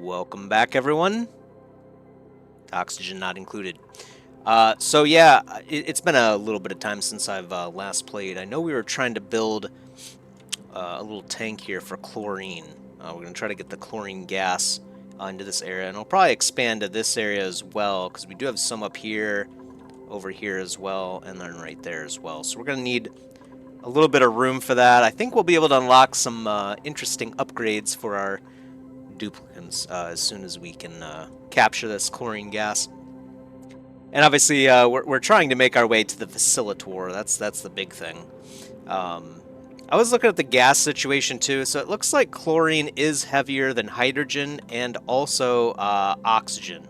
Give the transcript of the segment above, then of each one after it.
Welcome back, everyone. Oxygen not included. So yeah, it's been a little bit of time since I've last played. I know we were trying to build a little tank here for chlorine. We're going to try to get the chlorine gas into this area, and I'll probably expand to this area as well, because we do have some up here, over here as well, and then right there as well. So we're going to need a little bit of room for that. I think we'll be able to unlock some interesting upgrades for our duplicants as soon as we can capture this chlorine gas. And obviously, we're trying to make our way to the vacillator. That's the big thing. I was looking at the gas situation too, so it looks like chlorine is heavier than hydrogen and also oxygen,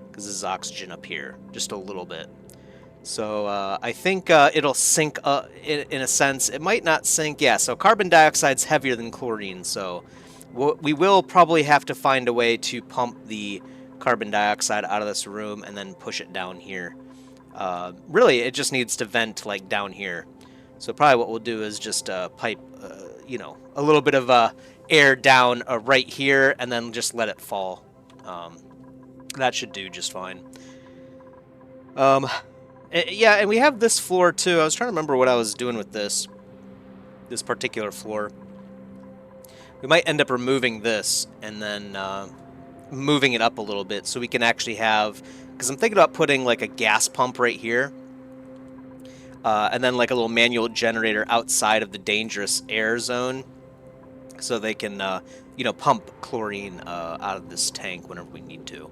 because this is oxygen up here, just a little bit. So I think it'll sink in a sense. It might not sink. Yeah, so carbon dioxide's heavier than chlorine, so we will probably have to find a way to pump the carbon dioxide out of this room and then push it down here. Really, it just needs to vent like down here. So probably what we'll do is just pipe, a little bit of air down right here and then just let it fall. That should do just fine. Yeah, and we have this floor too. I was trying to remember what I was doing with this particular floor. We might end up removing this and then moving it up a little bit so we can actually have, because I'm thinking about putting like a gas pump right here, and then like a little manual generator outside of the dangerous air zone, so they can pump chlorine out of this tank whenever we need to.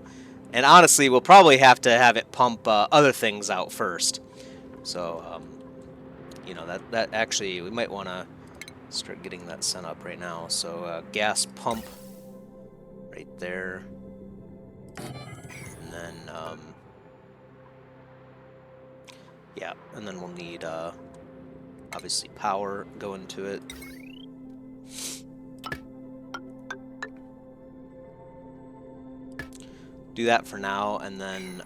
And honestly, we'll probably have to have it pump other things out first. So that actually, we might want to start getting that set up right now. So gas pump right there, and then yeah, and then we'll need obviously power going to it. Do that for now, and then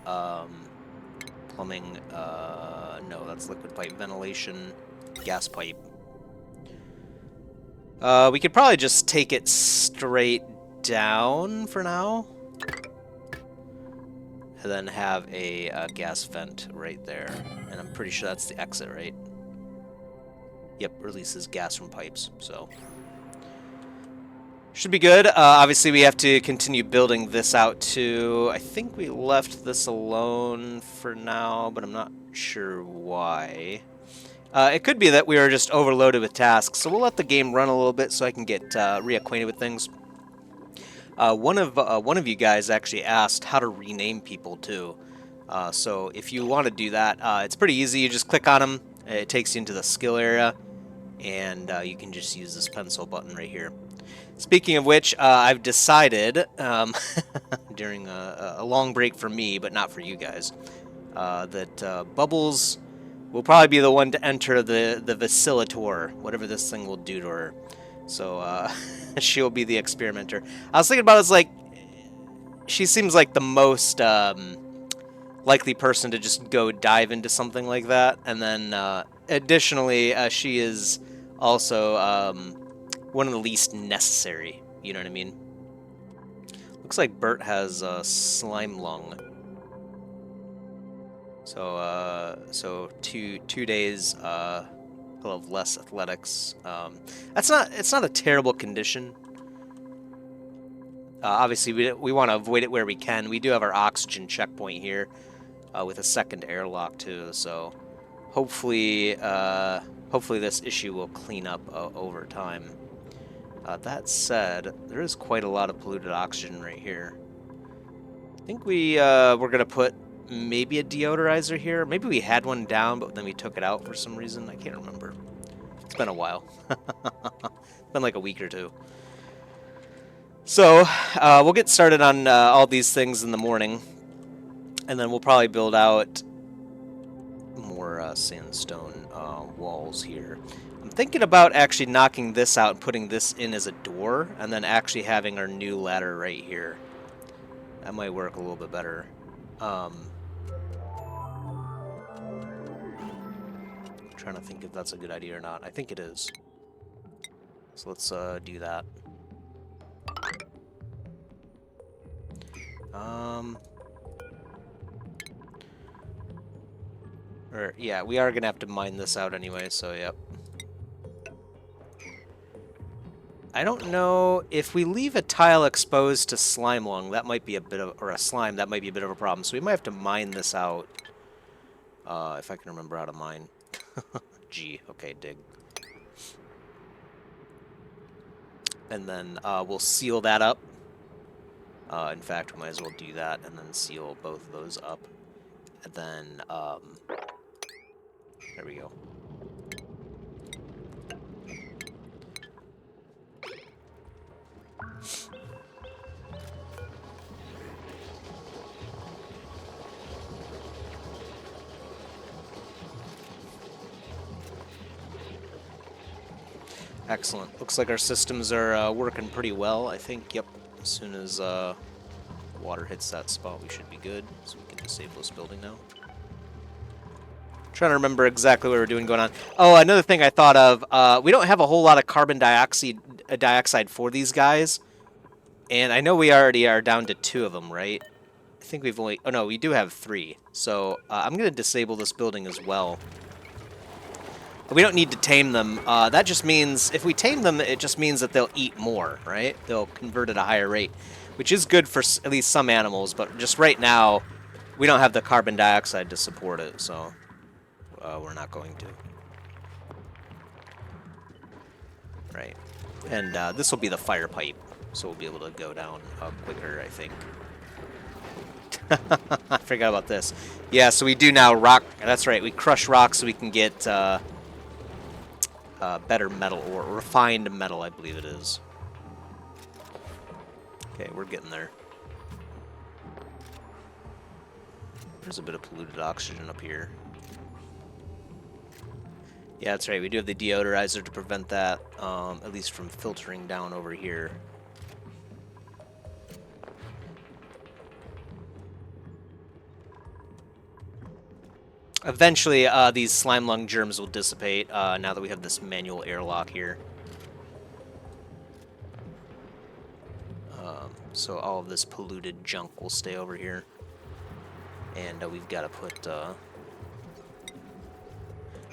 plumbing. No, that's liquid pipe. Ventilation, gas pipe. We could probably just take it straight down for now, and then have a gas vent right there. And I'm pretty sure that's the exit, right? Yep, releases gas from pipes, so should be good. Obviously, we have to continue building this out too. I think we left this alone for now, but I'm not sure why. It could be that we were just overloaded with tasks, so we'll let the game run a little bit so I can get reacquainted with things. One of you guys actually asked how to rename people too. So if you want to do that, it's pretty easy. You just click on them. It takes you into the skill area, and you can just use this pencil button right here. Speaking of which, I've decided, during a long break for me, but not for you guys, that Bubbles will probably be the one to enter the vacillator, whatever this thing will do to her. So she'll be the experimenter. I was thinking about it, it's like, she seems like the most likely person to just go dive into something like that. And then additionally, she is also one of the least necessary. You know what I mean? Looks like Bert has a slime lung. So 2 days he'll have less athletics. It's not a terrible condition. Obviously, we want to avoid it where we can. We do have our oxygen checkpoint here with a second airlock too. So hopefully this issue will clean up over time. That said, there is quite a lot of polluted oxygen right here. I think we're gonna put maybe a deodorizer here. Maybe we had one down, but then we took it out for some reason. I can't remember. It's been a while. It's been like a week or two. So we'll get started on all these things in the morning, and then we'll probably build out more sandstone walls here. I'm thinking about actually knocking this out and putting this in as a door, and then actually having our new ladder right here. That might work a little bit better. Trying to think if that's a good idea or not. I think it is. So let's do that. Or, yeah, we are gonna have to mine this out anyway, so yep. I don't know if we leave a tile exposed to slime lung, that might be a bit of, or a slime, that might be a bit of a problem. So we might have to mine this out. If I can remember how to mine. G, okay, dig. And then we'll seal that up. In fact, we might as well do that and then seal both of those up. And then, there we go. Excellent. Looks like our systems are working pretty well, I think. Yep. As soon as water hits that spot, we should be good. So we can disable this building now. Trying to remember exactly what we're doing going on. Oh, another thing I thought of. We don't have a whole lot of carbon dioxide for these guys. And I know we already are down to 2 of them, right? I think we've only... Oh, no, we do have 3. So I'm going to disable this building as well. We don't need to tame them. That just means, if we tame them, it just means that they'll eat more, right? They'll convert at a higher rate, which is good for at least some animals, but just right now, we don't have the carbon dioxide to support it, so we're not going to. Right. And this will be the fire pipe, so we'll be able to go down quicker, I think. I forgot about this. Yeah, so we do now rock. That's right, we crush rocks so we can get... better metal, or refined metal, I believe it is. Okay, we're getting there. There's a bit of polluted oxygen up here. Yeah, that's right, we do have the deodorizer to prevent that, at least from filtering down over here. Eventually, these slime lung germs will dissipate now that we have this manual airlock here. So all of this polluted junk will stay over here. And we've got to put...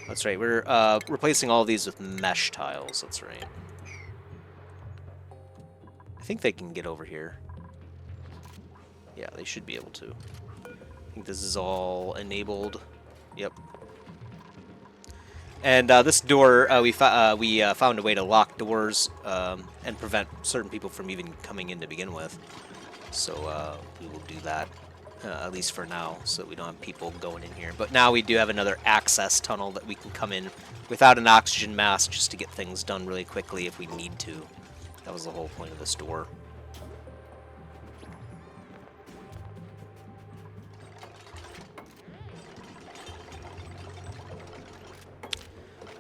That's right, we're replacing all of these with mesh tiles, that's right. I think they can get over here. Yeah, they should be able to. I think this is all enabled. Yep. And this door, we found a way to lock doors and prevent certain people from even coming in to begin with. So we will do that, at least for now, so that we don't have people going in here. But now we do have another access tunnel that we can come in without an oxygen mask just to get things done really quickly if we need to. That was the whole point of this door.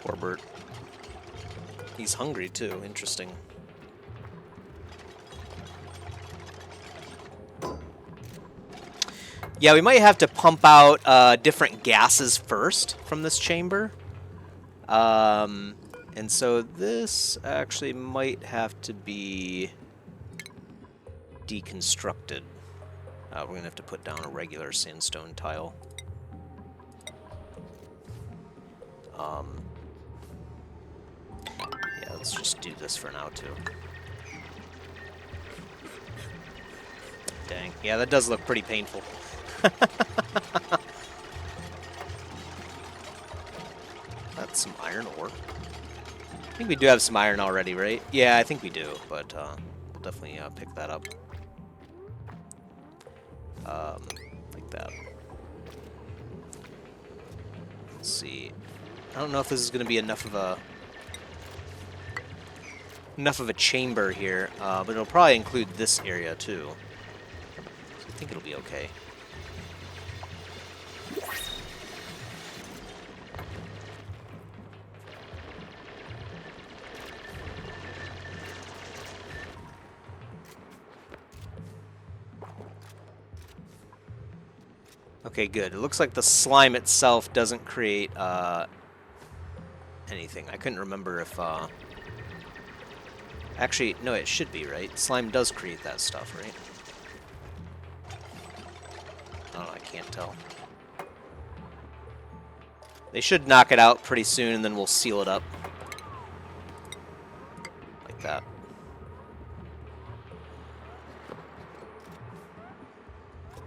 Poor Bert. He's hungry too, interesting. Yeah, we might have to pump out different gases first from this chamber. And so this actually might have to be deconstructed. We're going to have to put down a regular sandstone tile. Yeah, let's just do this for now, too. Dang. Yeah, that does look pretty painful. That's some iron ore. I think we do have some iron already, right? Yeah, I think we do, but we'll definitely pick that up. Like that. Let's see. I don't know if this is going to be enough of a chamber here, but it'll probably include this area too. So I think it'll be okay. Okay, good. It looks like the slime itself doesn't create anything. I couldn't remember if... Actually, no, it should be, right? Slime does create that stuff, right? Oh, I can't tell. They should knock it out pretty soon, and then we'll seal it up. Like that.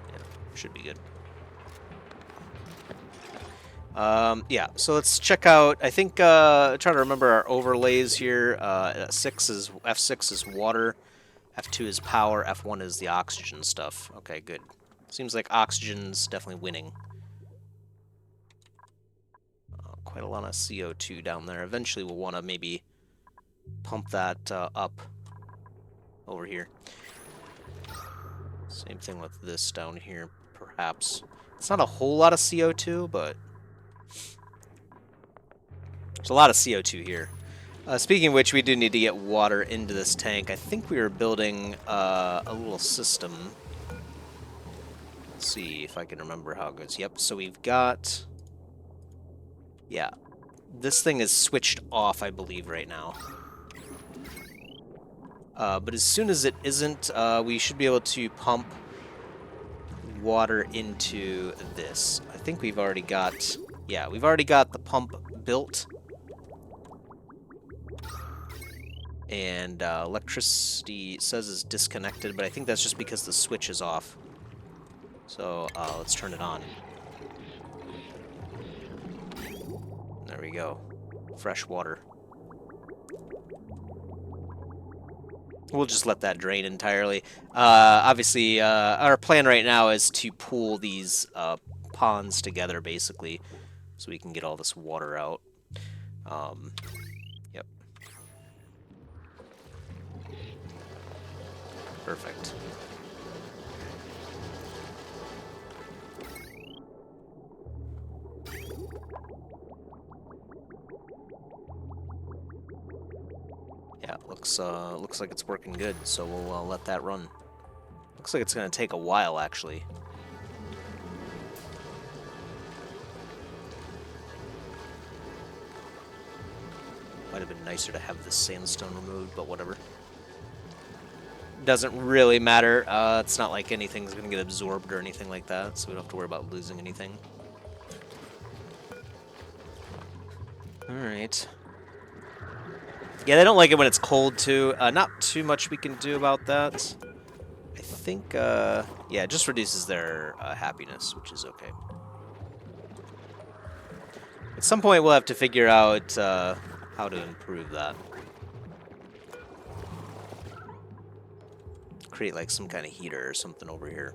Yeah, should be good. Yeah, so let's check out, I think, try to remember our overlays here. F6 is water, F2 is power, F1 is the oxygen stuff. Okay, good. Seems like oxygen's definitely winning. Quite a lot of CO2 down there. Eventually we'll want to maybe pump that up over here. Same thing with this down here, perhaps. It's not a whole lot of CO2, but there's a lot of CO2 here. Speaking of which, we do need to get water into this tank. I think we were building a little system. Let's see if I can remember how it goes. Yep, so we've got... Yeah, this thing is switched off, I believe, right now. But as soon as it isn't, we should be able to pump water into this. I think we've already got... Yeah, we've already got the pump built. And electricity says is disconnected, but I think that's just because the switch is off. So let's turn it on. There we go. Fresh water. We'll just let that drain entirely. Obviously, our plan right now is to pool these ponds together, basically, so we can get all this water out. Yep. Perfect. Yeah, looks like it's working good, so we'll let that run. Looks like it's gonna take a while, actually. Might have been nicer to have the sandstone removed, but whatever. Doesn't really matter. It's not like anything's gonna get absorbed or anything like that, so we don't have to worry about losing anything. Alright. Yeah, they don't like it when it's cold, too. Not too much we can do about that. I think, yeah, it just reduces their happiness, which is okay. At some point, we'll have to figure out how to improve that. Create, like, some kind of heater or something over here.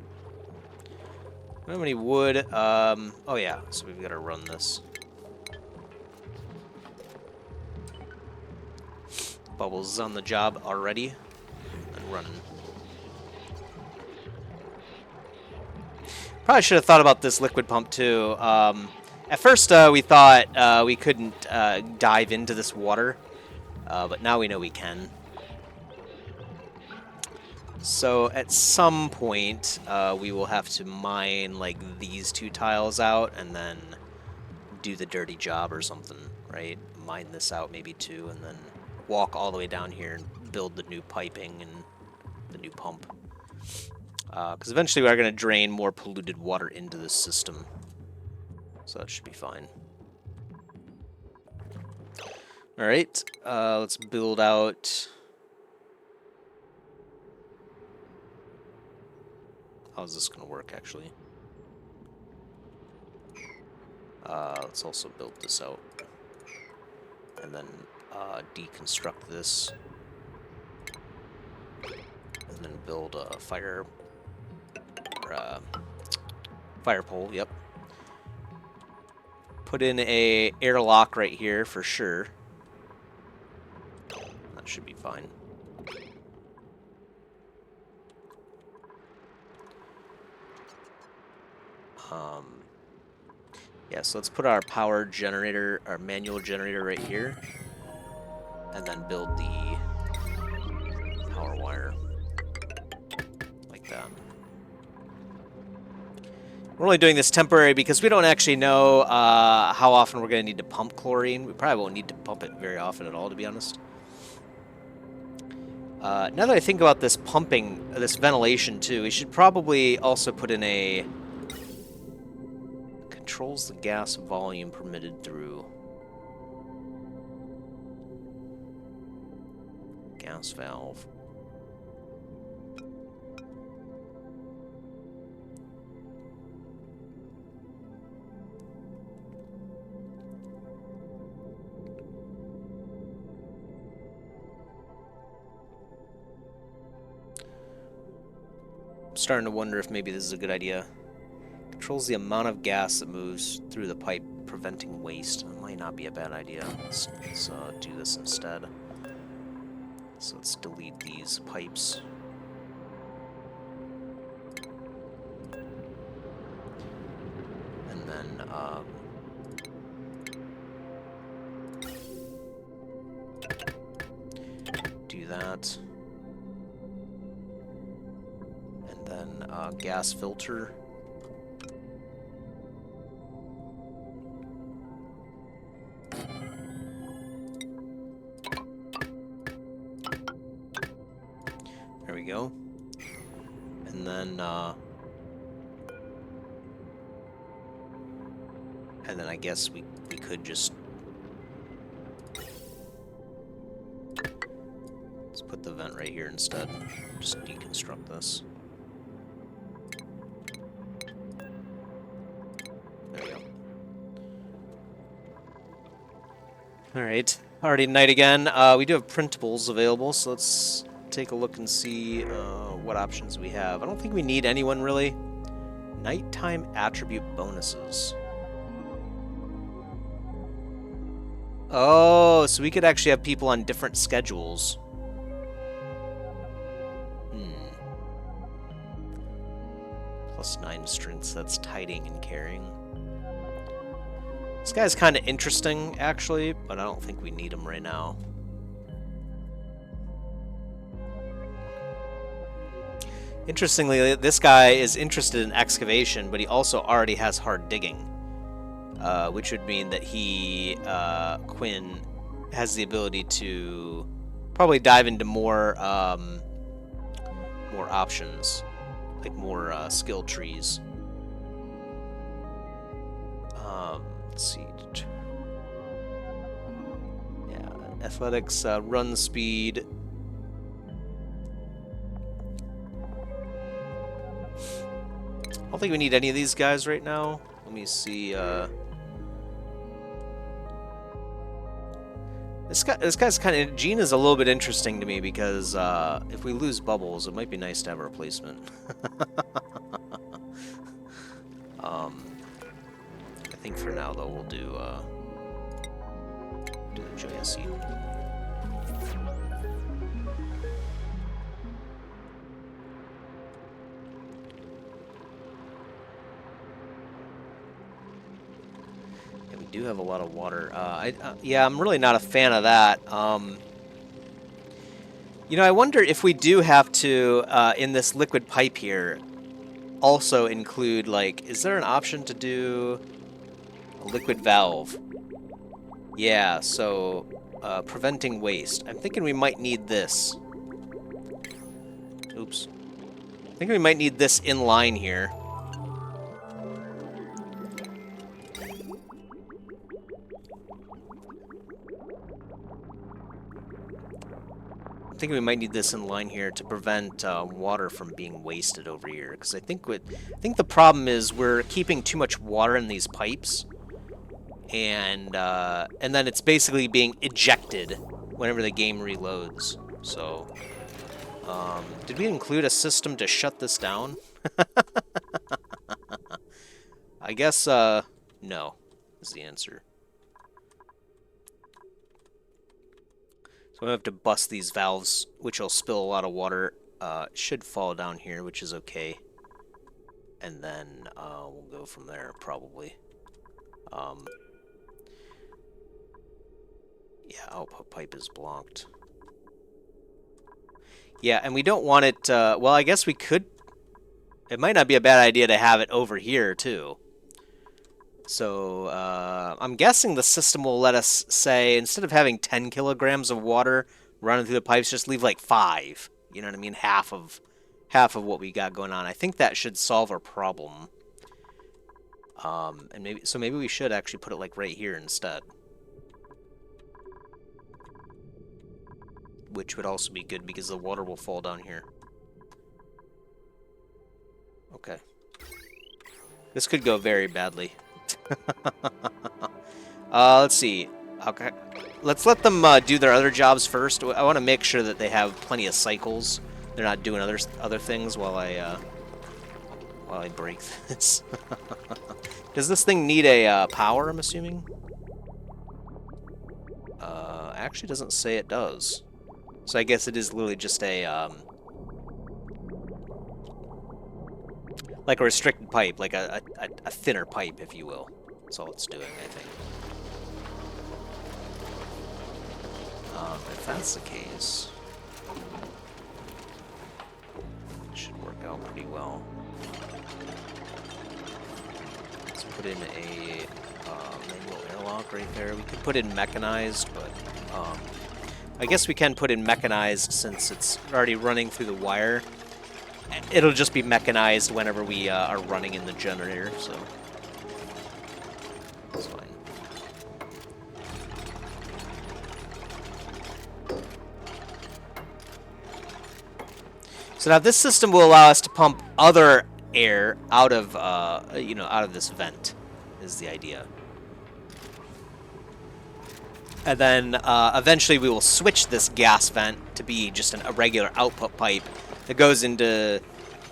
Don't have any wood. Oh, yeah, so we've got to run this. Bubbles is on the job already and running. Probably should have thought about this liquid pump too. At first we thought we couldn't dive into this water, but now we know we can. So at some point we will have to mine like these two tiles out and then do the dirty job or something, right? Mine this out maybe too, and then walk all the way down here and build the new piping and the new pump. Because eventually we are going to drain more polluted water into this system. So that should be fine. Alright, let's build out... How is this going to work, actually? Let's also build this out. And then deconstruct this. And then build a fire pole, yep. Put in a airlock right here for sure. That should be fine. Yeah, so let's put our power generator, our manual generator right here. And then build the power wire. Like that. We're only doing this temporary because we don't actually know how often we're going to need to pump chlorine. We probably won't need to pump it very often at all, to be honest. Now that I think about this pumping, this ventilation too, we should probably also put in a controls the gas volume permitted through. Gas valve. I'm starting to wonder if maybe this is a good idea. Controls the amount of gas that moves through the pipe, preventing waste. It might not be a bad idea. Let's do this instead. So let's delete these pipes. And then, do that. And then, gas filter. There we go. And then I guess we could just let's put the vent right here instead. Just deconstruct this. There we go. Alright. Already night again. We do have printables available, so let's take a look and see what options we have. I don't think we need anyone really. Nighttime attribute bonuses. Oh, so we could actually have people on different schedules. +9 strengths, that's tiding and carrying. This guy's kind of interesting, actually, but I don't think we need him right now. Interestingly, this guy is interested in excavation, but he also already has hard digging, which would mean that he, Quinn, has the ability to probably dive into more options, like more skill trees. Let's see. Yeah, athletics, run speed. I don't think we need any of these guys right now. Let me see. This guy's kind of... Gene is a little bit interesting to me because if we lose bubbles, it might be nice to have a replacement. I think for now, though, we'll do the Joya seed. Do have a lot of water. Yeah, I'm really not a fan of that. You know, I wonder if we do have to, in this liquid pipe here, also include, like, is there an option to do a liquid valve? Yeah, so, preventing waste. I'm thinking we might need this. Oops. I think we might need this in line here. I think we might need this in line here to prevent water from being wasted over here, because I think the problem is we're keeping too much water in these pipes, and then it's basically being ejected whenever the game reloads. So, did we include a system to shut this down? I guess no is the answer. So we have to bust these valves, which will spill a lot of water. Should fall down here, which is okay. And then we'll go from there, probably. Yeah, output pipe is blocked. Yeah, and we don't want it... well, I guess we could... It might not be a bad idea to have it over here, too. So, I'm guessing the system will let us say, instead of having 10 kilograms of water running through the pipes, just leave like 5. You know what I mean? Half of what we got going on. I think that should solve our problem. And maybe we should actually put it like right here instead. Which would also be good because the water will fall down here. Okay. This could go very badly. Let's see. Okay. Let's let them do their other jobs first. I want to make sure that they have plenty of cycles. They're not doing other things while I break this. Does this thing need a power, I'm assuming? Actually doesn't say it does. So I guess it is literally just a like a restricted pipe, like a thinner pipe, if you will. That's all it's doing, I think. If that's the case, it should work out pretty well. Let's put in a manual airlock right there. We could put in mechanized, but I guess we can put in mechanized since it's already running through the wire. It'll just be mechanized whenever we are running in the generator, so that's fine. So now this system will allow us to pump other air out of, out of this vent, is the idea. And then eventually we will switch this gas vent to be just a regular output pipe that goes into,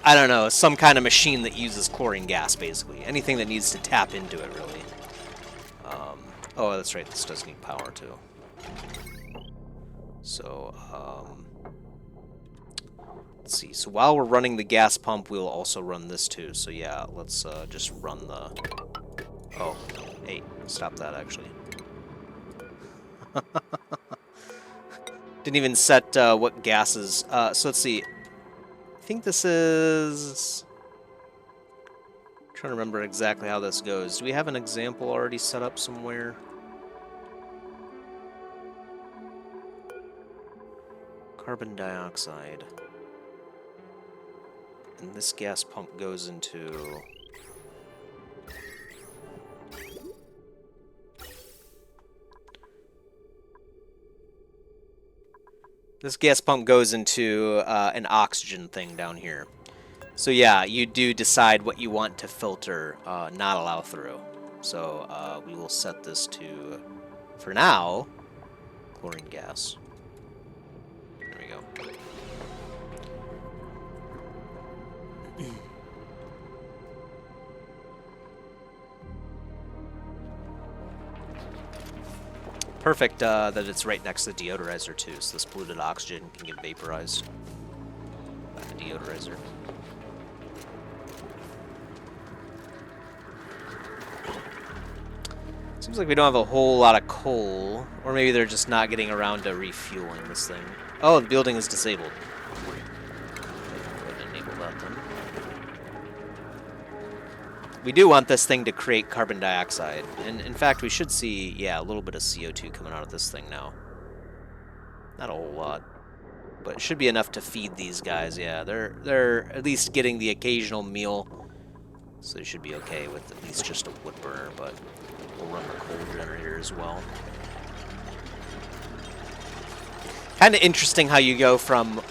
I don't know, some kind of machine that uses chlorine gas, basically. Anything that needs to tap into it, really. Oh, that's right, this does need power, too. So, let's see. So while we're running the gas pump, we'll also run this, too. So yeah, let's just run the... Oh, hey, stop that, actually. Didn't even set what gases. So let's see. I think this is... I'm trying to remember exactly how this goes. Do we have an example already set up somewhere? Carbon dioxide. And this gas pump goes into... This gas pump goes into an oxygen thing down here. So yeah, you do decide what you want to filter, not allow through. So we will set this to, for now, chlorine gas. There we go. Perfect that it's right next to the deodorizer too, so this polluted oxygen can get vaporized by the deodorizer. Seems like we don't have a whole lot of coal, or maybe they're just not getting around to refueling this thing. Oh, the building is disabled. Go ahead and enable that then. We do want this thing to create carbon dioxide, and in fact we should see, yeah, a little bit of CO2 coming out of this thing now. Not a whole lot, but it should be enough to feed these guys. Yeah, they're at least getting the occasional meal, so they should be okay with at least just a wood burner, but we'll run the coal generator as well. Kind of interesting how you go from,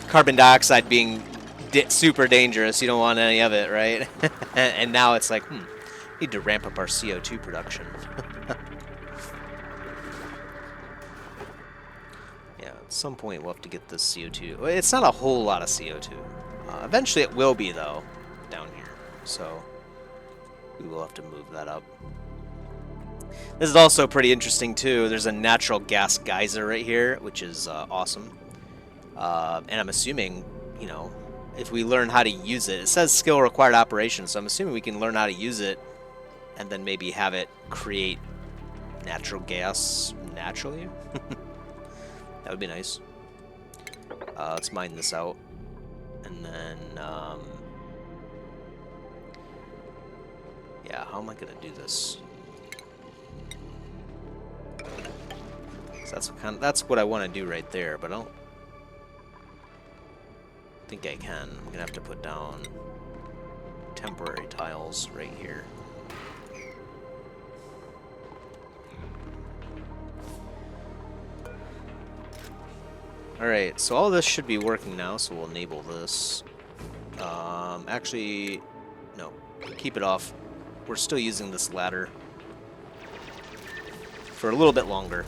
carbon dioxide being super dangerous, you don't want any of it, right? And now it's like, need to ramp up our CO2 production. Yeah, at some point we'll have to get this CO2. It's not a whole lot of CO2. Eventually it will be, though, down here. So we will have to move that up. This is also pretty interesting, too. There's a natural gas geyser right here, which is awesome. And I'm assuming, if we learn how to use it, it says skill required operation, so I'm assuming we can learn how to use it and then maybe have it create natural gas naturally. That would be nice. Let's mine this out. And then, yeah, how am I going to do this? So that's what I want to do right there, but I don't think I can. I'm gonna have to put down temporary tiles right here. Alright, so all this should be working now, so we'll enable this. Actually, no, keep it off. We're still using this ladder for a little bit longer.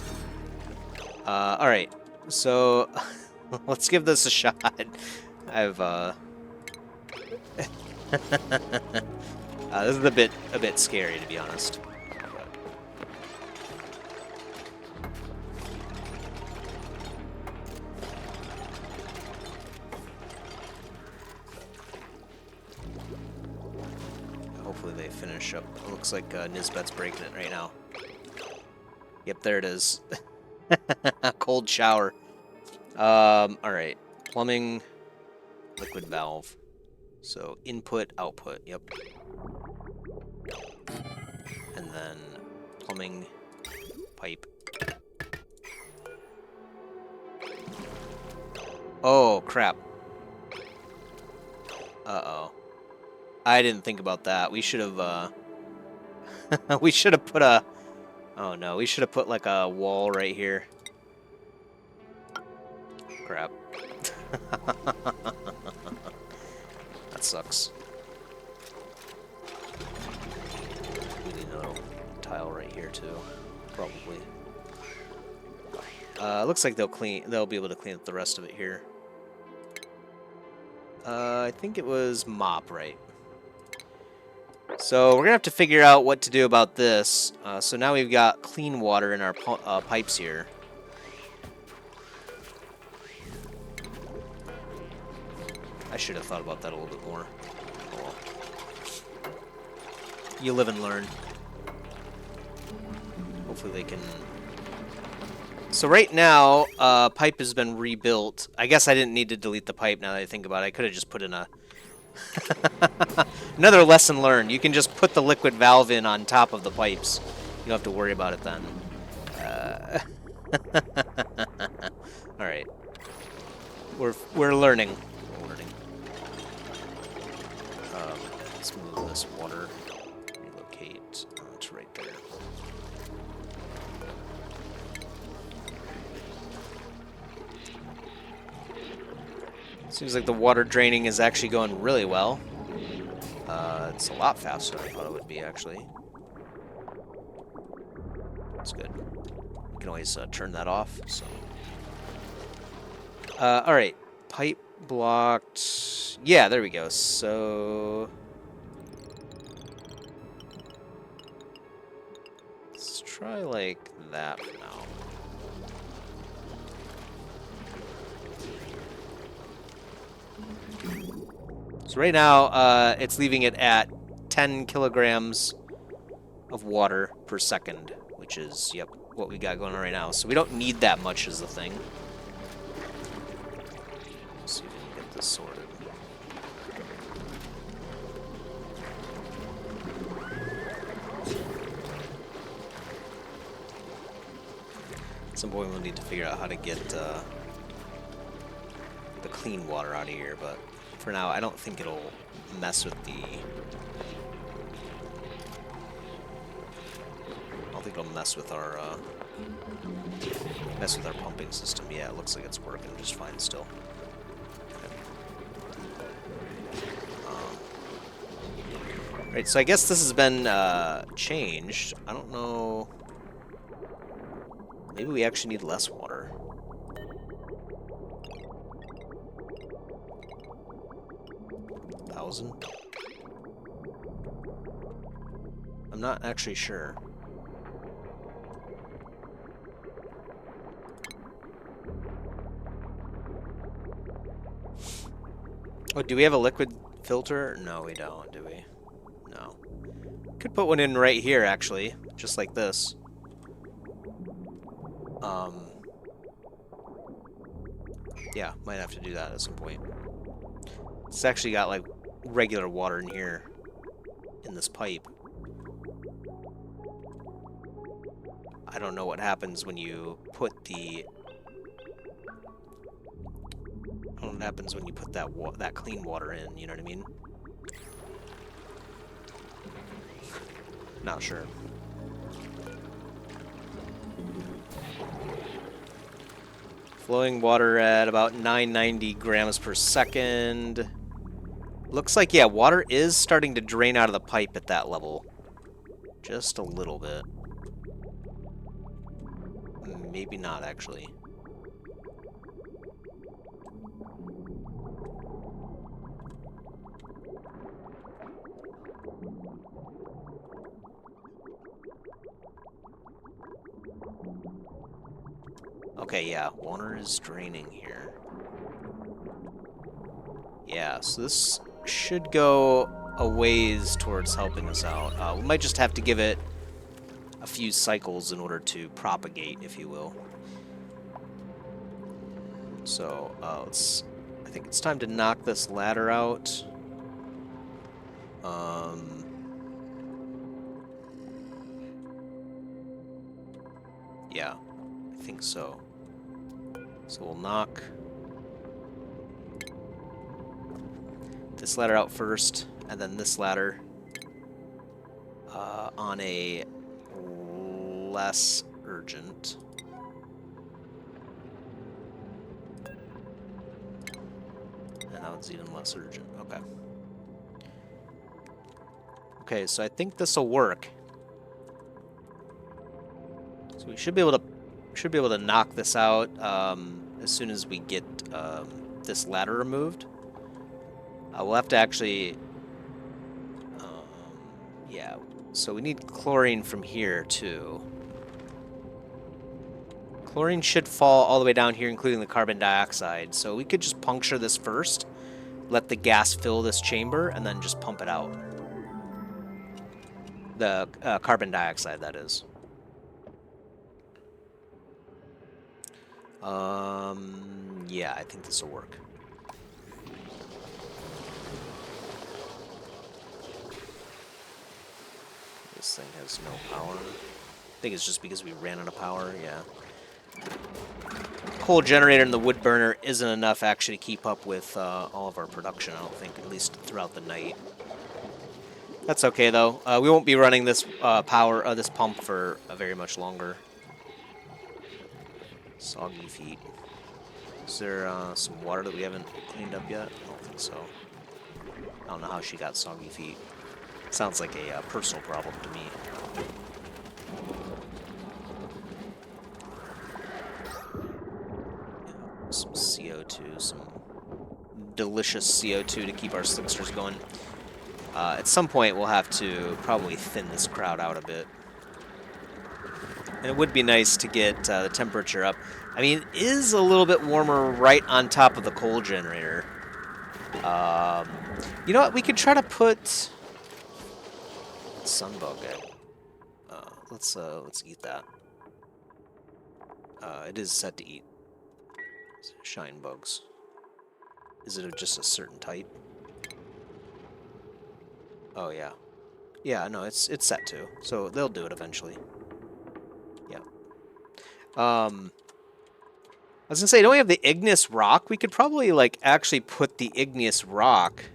Alright, so let's give this a shot. I've, this is a bit scary, to be honest. Hopefully they finish up. It looks like Nisbet's breaking it right now. Yep, there it is. Cold shower. Alright. Plumbing, liquid valve. So input, output, yep. And then plumbing, pipe. Oh, crap. Uh-oh. I didn't think about that. We should have, we should have put a... Oh, no. We should have put, like, a wall right here. Crap. That sucks. We need another tile right here, too. Probably. Looks like they'll be able to clean up the rest of it here. I think it was mop, right? So we're gonna have to figure out what to do about this. So now we've got clean water in our pipes here. I should have thought about that a little bit more. Oh, well. You live and learn. Hopefully they can... So right now, pipe has been rebuilt. I guess I didn't need to delete the pipe now that I think about it. I could have just put in a... Another lesson learned. You can just put the liquid valve in on top of the pipes. You don't have to worry about it then. Alright. We're learning. Let's move this water. Relocate. It's right there. Seems like the water draining is actually going really well. It's a lot faster than I thought it would be, actually. That's good. You can always turn that off. So, all right, pipe blocked. Yeah, there we go. So let's try like that for now. So right now, it's leaving it at 10 kilograms of water per second, which is, yep, what we got going on right now. So we don't need that much as the thing. Let's see if we can get this sorted. At some point we'll need to figure out how to get the clean water out of here, but for now, I don't think it'll mess with the... I don't think it'll mess with our pumping system. Yeah, it looks like it's working just fine still. Right, so I guess this has been changed. I don't know. Maybe we actually need less water. I'm not actually sure. Oh, do we have a liquid filter? No, we don't, do we? No. Could put one in right here, actually, just like this. Yeah, might have to do that at some point. It's actually got, like, regular water in here, in this pipe. I don't know what happens when you put the... I don't know what happens when you put that clean water in, you know what I mean? Not sure. Flowing water at about 990 grams per second. Looks like, yeah, water is starting to drain out of the pipe at that level. Just a little bit. Maybe not, actually. Okay, yeah, water is draining here. Yeah, so this should go a ways towards helping us out. We might just have to give it a few cycles in order to propagate, if you will. So, I think it's time to knock this ladder out. Yeah, I think so. So we'll knock this ladder out first, and then this ladder on a less urgent. And now it's even less urgent. Okay. Okay, so I think this will work. So we should be able to knock this out as soon as we get this ladder removed. We'll have to actually, yeah. So we need chlorine from here too. Chlorine should fall all the way down here, including the carbon dioxide. So we could just puncture this first, let the gas fill this chamber, and then just pump it out. The carbon dioxide, that is. Yeah, I think this will work. This thing has no power. I think it's just because we ran out of power, yeah. Coal generator and the wood burner isn't enough actually to keep up with all of our production, I don't think, at least throughout the night. That's okay, though. We won't be running this this pump for very much longer. Soggy feet. Is there some water that we haven't cleaned up yet? I don't think so. I don't know how she got soggy feet. Sounds like a personal problem to me. Some CO2, some delicious CO2 to keep our slicksters going. At some point, we'll have to probably thin this crowd out a bit. And it would be nice to get the temperature up. I mean, it is a little bit warmer right on top of the coal generator. You know what? We could try to put sunbug egg. Let's eat that. It is set to eat shine bugs. Is it just a certain type? Oh yeah, yeah. No, it's set to. So they'll do it eventually. Yeah. I was gonna say, don't we have the igneous rock? We could probably like actually put the igneous rock.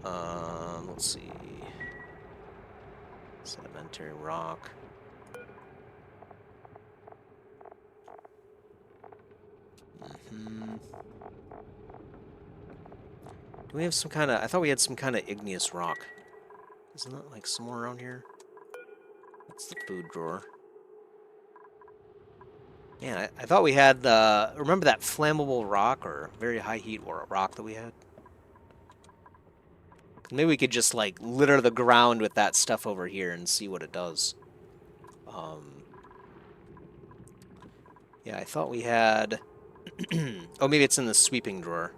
Let's see. Sedimentary rock. Do we have some kind of... I thought we had some kind of igneous rock. Isn't that like somewhere around here? That's the food drawer. Yeah, I thought we had the... Remember that flammable rock or very high heat rock that we had? Maybe we could just like litter the ground with that stuff over here and see what it does. Yeah, I thought we had... oh, maybe it's in the sweeping drawer.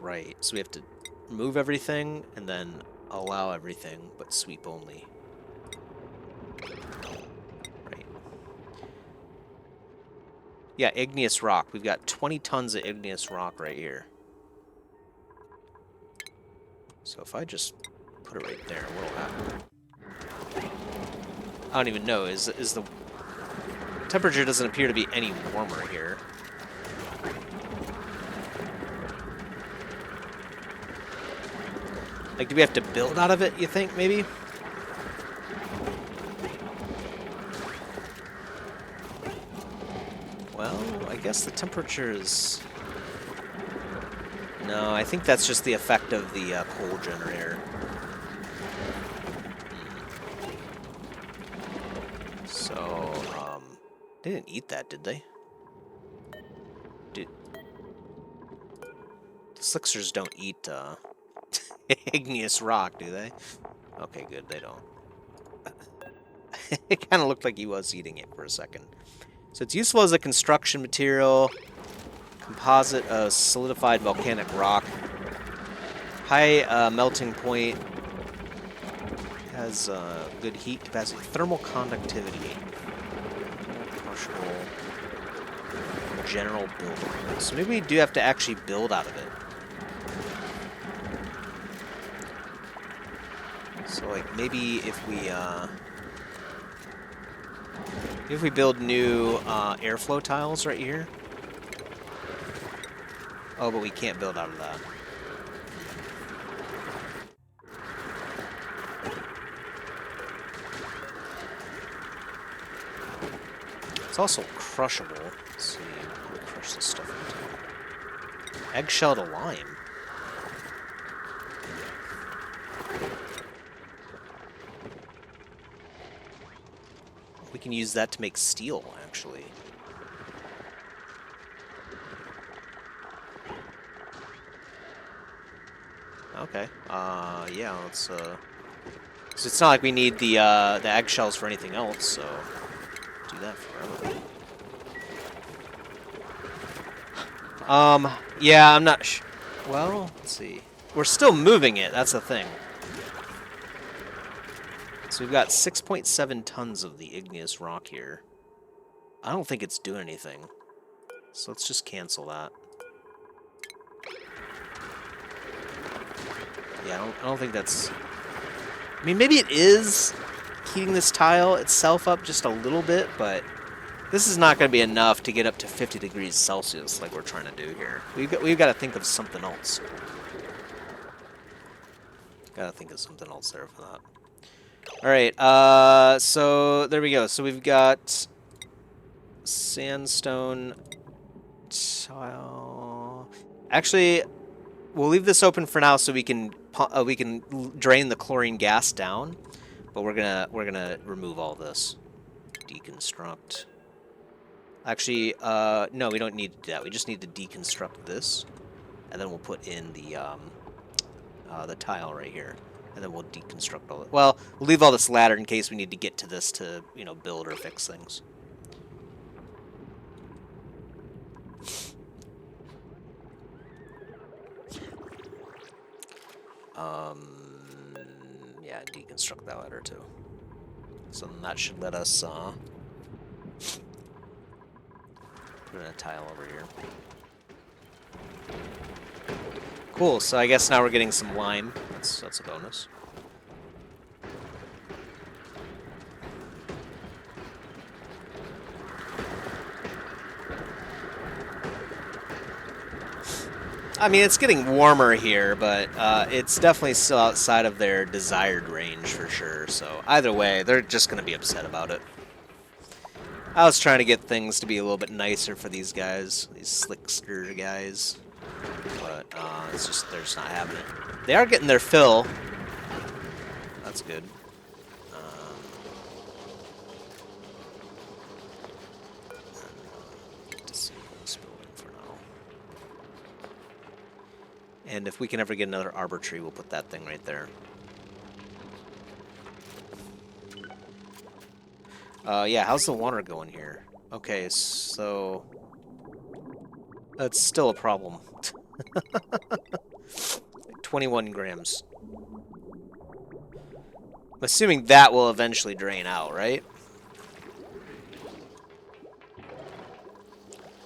Right, so we have to remove everything and then allow everything, but sweep only. Right. Yeah, igneous rock. We've got 20 tons of igneous rock right here. So if I just put it right there, what'll happen? I don't even know. Is the temperature doesn't appear to be any warmer here. Like, do we have to build out of it, you think, maybe? Well, I guess the temperature is... No, I think that's just the effect of the coal generator. So, they didn't eat that, did they? Did... The Slicksers don't eat, igneous rock, do they? Okay, good, they don't. It kind of looked like he was eating it for a second. So it's useful as a construction material, composite of solidified volcanic rock, high melting point, has good heat capacity, thermal conductivity, crushable, general build. So maybe we do have to actually build out of it. So like maybe if we build new airflow tiles right here. Oh, but we can't build out of that. It's also crushable. Let's see, how do we crush this stuff into? Eggshell to lime. We can use that to make steel, actually. Okay. Yeah, let's, so it's not like we need the eggshells for anything else, so do that forever. Yeah, I'm not well, let's see. We're still moving it, that's the thing. So we've got 6.7 tons of the igneous rock here. I don't think it's doing anything. So let's just cancel that. Yeah, I don't think that's... I mean, maybe it is heating this tile itself up just a little bit, but this is not going to be enough to get up to 50 degrees Celsius like we're trying to do here. We've got to think of something else. Got to think of something else there for that. All right, so there we go. So we've got sandstone tile. Actually, we'll leave this open for now so we can drain the chlorine gas down. But we're gonna remove all this. Deconstruct. Actually, no, we don't need to do that. We just need to deconstruct this, and then we'll put in the tile right here. And then we'll deconstruct all it. Well, we'll leave all this ladder in case we need to get to this to, you know, build or fix things. Yeah, deconstruct that ladder too. So then that should let us put in a tile over here. Cool, so I guess now we're getting some lime. That's a bonus. I mean, it's getting warmer here, but it's definitely still outside of their desired range for sure. So either way, they're just going to be upset about it. I was trying to get things to be a little bit nicer for these guys, these slickster guys. But it's just, they're just not having it. They are getting their fill. That's good. Disable this building for now. And if we can ever get another arbor tree, we'll put that thing right there. Yeah, how's the water going here? Okay, so... That's still a problem. 21 grams. I'm assuming that will eventually drain out, right?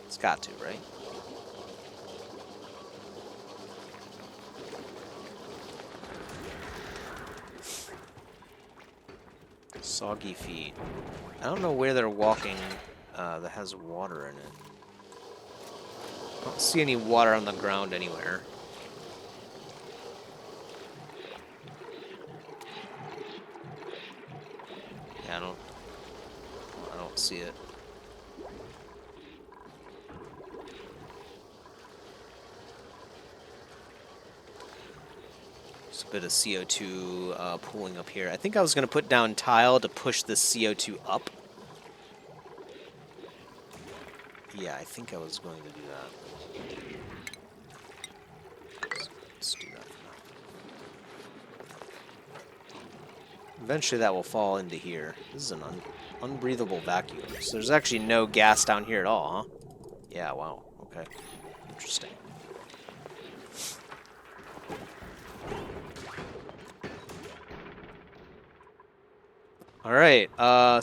It's got to, right? Soggy feet. I don't know where they're walking that has water in it. I don't see any water on the ground anywhere. Yeah, I don't see it. Just a bit of CO2 pooling up here. I think I was going to put down tile to push this CO2 up. Yeah, I think I was going to do that. Let's do that for now. Eventually that will fall into here. This is an unbreathable vacuum. So there's actually no gas down here at all, huh? Yeah, wow. Okay. Interesting. Alright,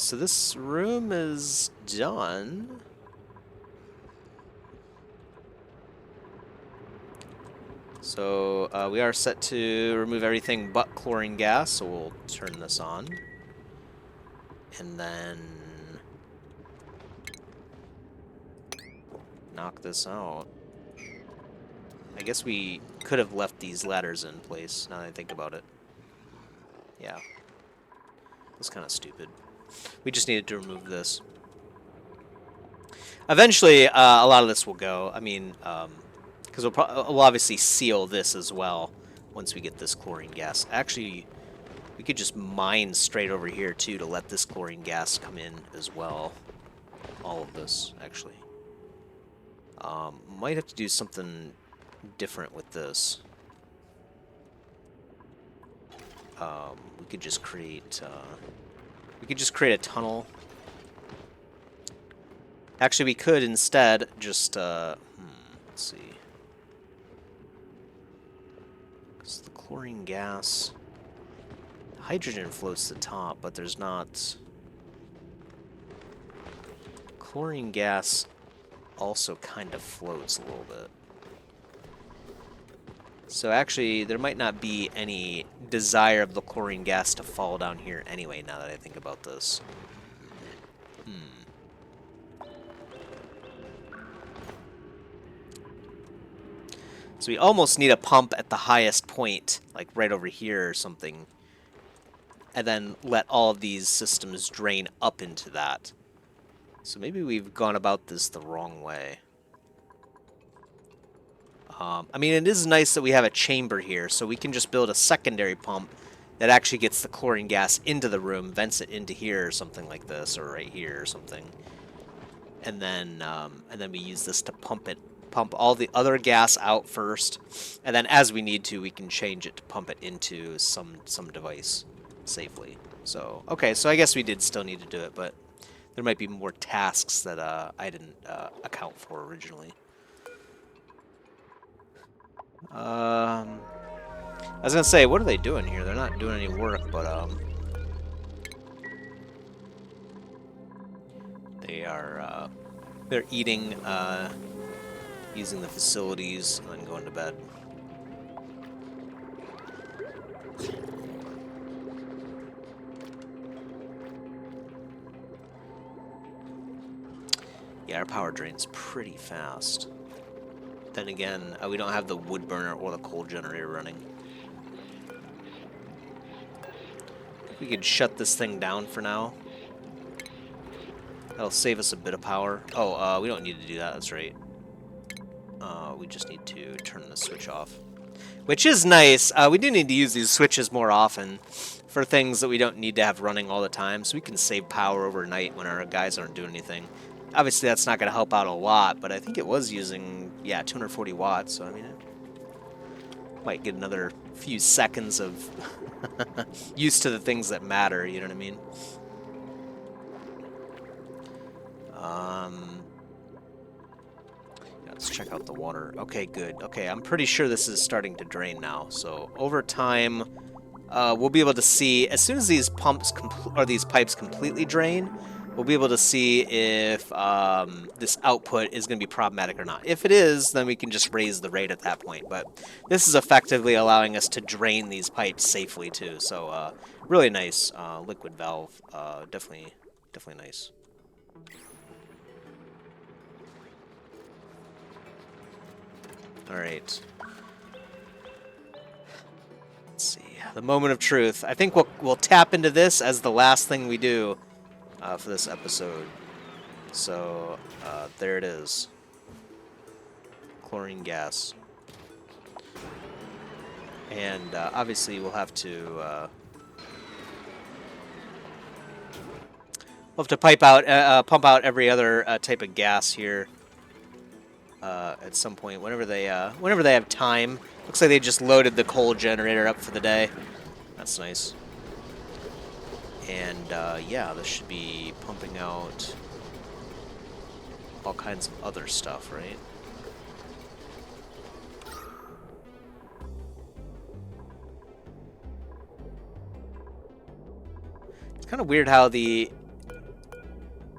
so this room is done. So we are set to remove everything but chlorine gas, so we'll turn this on. And then knock this out. I guess we could have left these ladders in place, now that I think about it. Yeah. That's kind of stupid. We just needed to remove this. Eventually, a lot of this will go. I mean, because we'll obviously seal this as well once we get this chlorine gas. Actually, we could just mine straight over here, too, to let this chlorine gas come in as well. All of this, actually. Might have to do something different with this. We could just create... we could just create a tunnel. Actually, we could instead just... let's see. Because the chlorine gas... Hydrogen floats to the top, but there's not... Chlorine gas also kind of floats a little bit. So actually, there might not be any desire of the chlorine gas to fall down here anyway, now that I think about this. So we almost need a pump at the highest point, like right over here or something, and then let all of these systems drain up into that. So maybe we've gone about this the wrong way. I mean, it is nice that we have a chamber here, so we can just build a secondary pump that actually gets the chlorine gas into the room, vents it into here or something like this, or right here or something. And then we use this to pump all the other gas out first, and then as we need to, we can change it to pump it into some device safely. So, okay, so I guess we did still need to do it, but there might be more tasks that I didn't account for originally. I was gonna say, what are they doing here? They're not doing any work, but they're eating, using the facilities, and then going to bed. Yeah, our power drains pretty fast. Then again, we don't have the wood burner or the coal generator running. We could shut this thing down for now. That'll save us a bit of power. Oh, we don't need to do that, that's right. We just need to turn the switch off. Which is nice. We do need to use these switches more often for things that we don't need to have running all the time, so we can save power overnight when our guys aren't doing anything. Obviously, that's not going to help out a lot, but I think it was using, yeah, 240 watts, so I mean, it might get another few seconds of used to the things that matter, you know what I mean? Let's check out the water. Okay, good. Okay, I'm pretty sure this is starting to drain now. So over time, we'll be able to see, as soon as these these pipes completely drain, we'll be able to see if this output is going to be problematic or not. If it is, then we can just raise the rate at that point. But this is effectively allowing us to drain these pipes safely too. So really nice liquid valve. Definitely nice. All right. Let's see. the moment of truth. I think we'll tap into this as the last thing we do for this episode. So there it is. Chlorine gas. And obviously we'll have to pump out every other type of gas here at some point whenever they have time. Looks like they just loaded the coal generator up for the day. That's nice. And yeah, this should be pumping out all kinds of other stuff, right? It's kind of weird how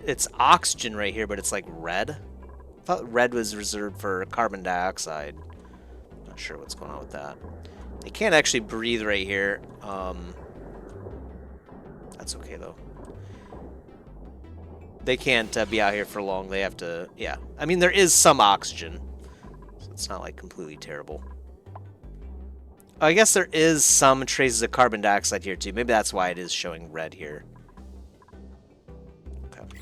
it's oxygen right here, but it's like red. I thought red was reserved for carbon dioxide. Not sure what's going on with that. They can't actually breathe right here. That's okay though. They can't be out here for long. They have to, yeah. I mean, there is some oxygen, so it's not like completely terrible. I guess there is some traces of carbon dioxide here too. Maybe that's why it is showing red here. Okay.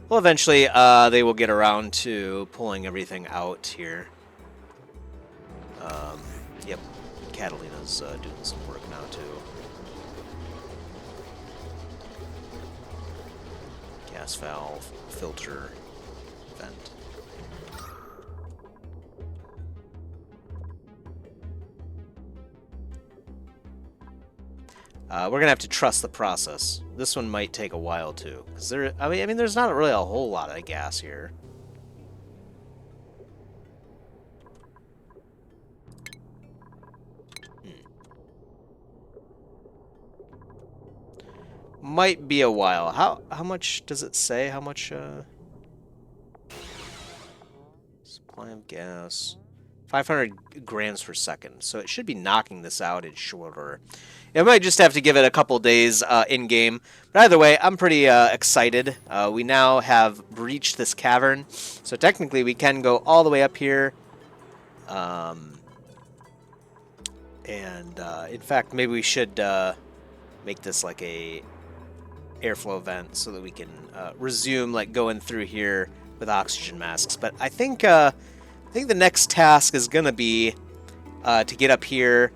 Well, eventually they will get around to pulling everything out here. Yep, Catalina's doing some work now too. Gas valve, filter, vent. We're gonna have to trust the process. This one might take a while too, because I mean, there's not really a whole lot of gas here. Might be a while. How much does it say? How much supply of gas? 500 grams per second. So it should be knocking this out in short order. It might just have to give it a couple days in game. But either way, I'm pretty excited. We now have breached this cavern, so technically we can go all the way up here. In fact, maybe we should make this like a airflow vent so that we can resume like going through here with oxygen masks. But I think the next task is gonna be to get up here,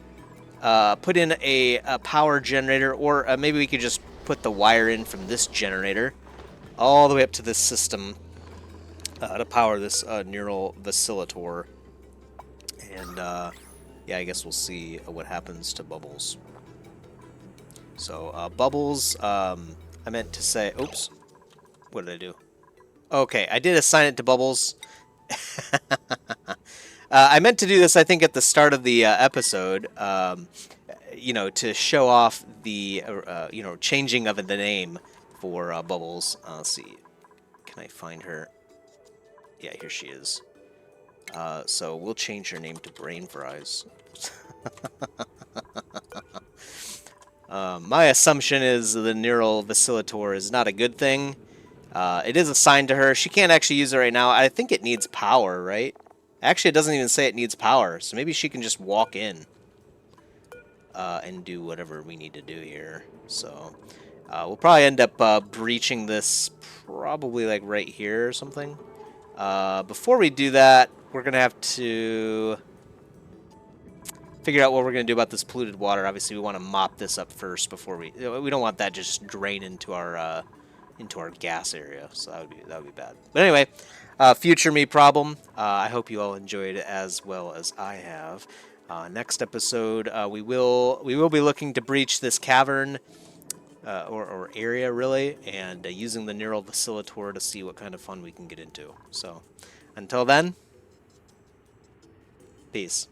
put in a power generator, or maybe we could just put the wire in from this generator all the way up to this system to power this neural vacillator. And yeah, I guess we'll see what happens to Bubbles. So Bubbles, I meant to say, oops, what did I do? Okay, I did assign it to Bubbles. I meant to do this, I think, at the start of the episode, you know, to show off the, you know, changing of the name for Bubbles. Let's see, can I find her? Yeah, here she is. So we'll change her name to Brain Fries. My assumption is the neural vacillator is not a good thing. It is assigned to her. She can't actually use it right now. I think it needs power, right? Actually, it doesn't even say it needs power, so maybe she can just walk in and do whatever we need to do here. So we'll probably end up breaching this probably like right here or something. Before we do that, we're going to have to figure out what we're going to do about this polluted water. Obviously, we want to mop this up first before we don't want that just drain into our gas area. So that would be bad. But anyway, future me problem. I hope you all enjoyed it as well as I have. Next episode, we will be looking to breach this cavern or area really, and using the neural vacillator to see what kind of fun we can get into. So until then, peace.